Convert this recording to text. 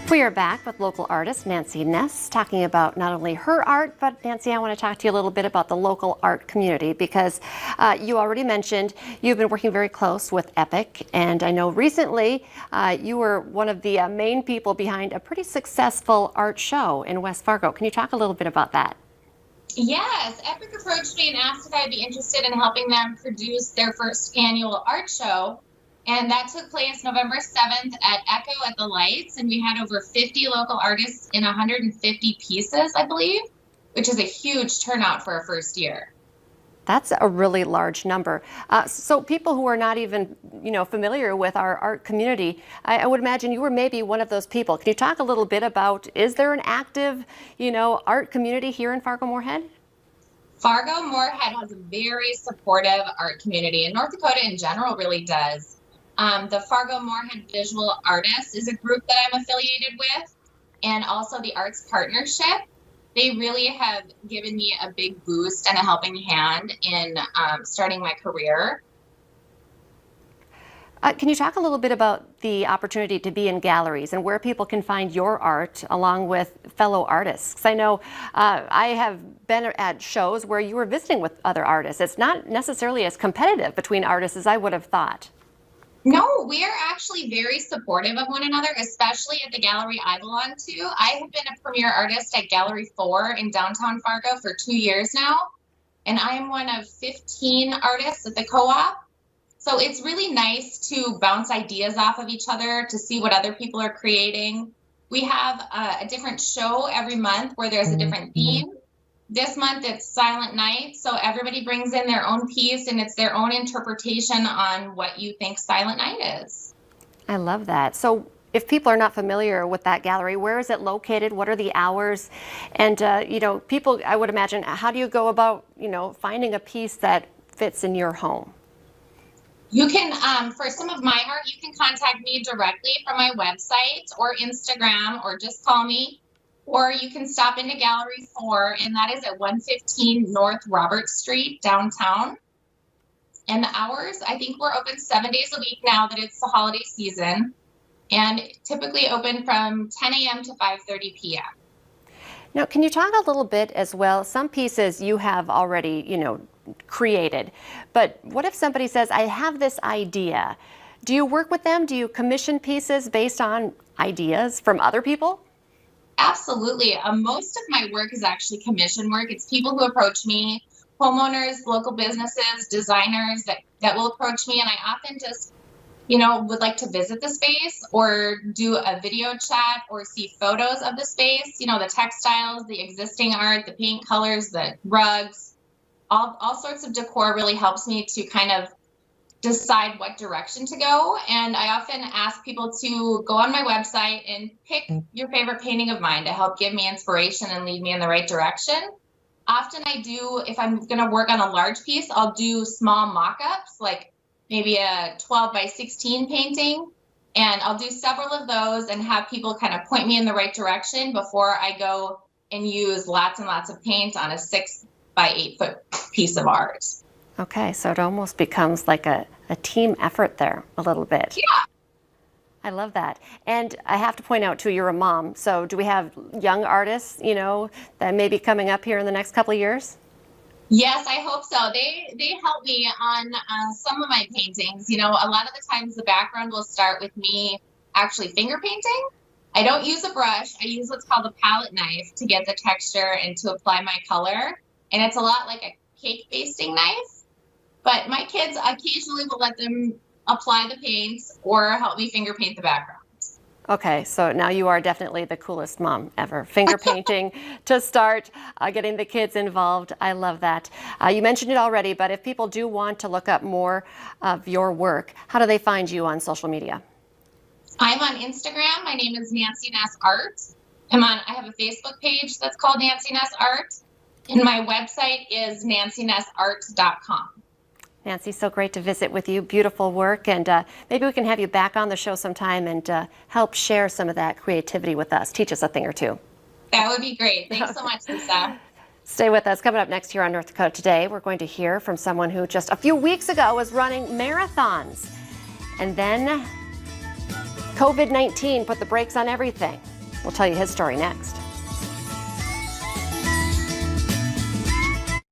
We are back with local artist Nancy Ness talking about not only her art, but Nancy, I want to talk to you a little bit about the local art community because you already mentioned you've been working very close with Epic, and I know recently you were one of the main people behind a pretty successful art show in West Fargo. Can you talk a little bit about that? Yes, Epic approached me and asked if I'd be interested in helping them produce their first annual art show. And that took place November 7th at Echo at the Lights. And we had over 50 local artists in 150 pieces, I believe, which is a huge turnout for a first year. That's a really large number. So people who are not even, familiar with our art community, I would imagine you were maybe one of those people. Can you talk a little bit about, is there an active, art community here in Fargo-Moorhead? Fargo-Moorhead has a very supportive art community, and North Dakota in general really does. The Fargo-Moorhead Visual Artists is a group that I'm affiliated with, and also the Arts Partnership. They really have given me a big boost and a helping hand in starting my career. Can you talk a little bit about the opportunity to be in galleries and where people can find your art along with fellow artists? 'Cause I know I have been at shows where you were visiting with other artists. It's not necessarily as competitive between artists as I would have thought. No, we are actually very supportive of one another, especially at the gallery I belong to. I have been a premier artist at Gallery 4 in downtown Fargo for 2 years now, and I am one of 15 artists at the co-op. So it's really nice to bounce ideas off of each other, to see what other people are creating. We have a different show every month where there's a different theme. This month it's Silent Night, so everybody brings in their own piece and it's their own interpretation on what you think Silent Night is. I love that. So if people are not familiar with that gallery, where is it located? What are the hours? And, people, I would imagine, how do you go about, finding a piece that fits in your home? You can, for some of my art, you can contact me directly from my website or Instagram, or just call me. Or you can stop into Gallery 4, and that is at 115 North Robert Street, downtown. And the hours, I think we're open 7 days a week now that it's the holiday season, and typically open from 10 a.m. to 5:30 p.m. Now, can you talk a little bit as well? Some pieces you have already, created, but what if somebody says, I have this idea? Do you work with them? Do you commission pieces based on ideas from other people? Absolutely. Most of my work is actually commission work. It's people who approach me, homeowners, local businesses, designers that will approach me. And I often just, would like to visit the space or do a video chat or see photos of the space, the textiles, the existing art, the paint colors, the rugs, all sorts of decor really helps me to kind of decide what direction to go. And I often ask people to go on my website and pick your favorite painting of mine to help give me inspiration and lead me in the right direction. Often I do, if I'm going to work on a large piece, I'll do small mock-ups, like maybe a 12 by 16 painting. And I'll do several of those and have people kind of point me in the right direction before I go and use lots and lots of paint on a 6 by 8 foot piece of art. Okay, so it almost becomes like a team effort there a little bit. Yeah. I love that. And I have to point out, too, you're a mom. So do we have young artists, that may be coming up here in the next couple of years? Yes, I hope so. They help me on some of my paintings. A lot of the times the background will start with me actually finger painting. I don't use a brush. I use what's called a palette knife to get the texture and to apply my color. And it's a lot like a cake basting knife. But my kids occasionally will let them apply the paints or help me finger paint the background. Okay, so now you are definitely the coolest mom ever. Finger painting to start, getting the kids involved. I love that. You mentioned it already, but if people do want to look up more of your work, how do they find you on social media? I'm on Instagram. My name is Nancy Ness Art. I have a Facebook page that's called Nancy Ness Art. And my website is nancynessart.com. Nancy, so great to visit with you. Beautiful work, and maybe we can have you back on the show sometime and help share some of that creativity with us. Teach us a thing or two. That would be great. Thanks so much, Lisa. Stay with us. Coming up next here on North Dakota Today, we're going to hear from someone who just a few weeks ago was running marathons. And then COVID-19 put the brakes on everything. We'll tell you his story next.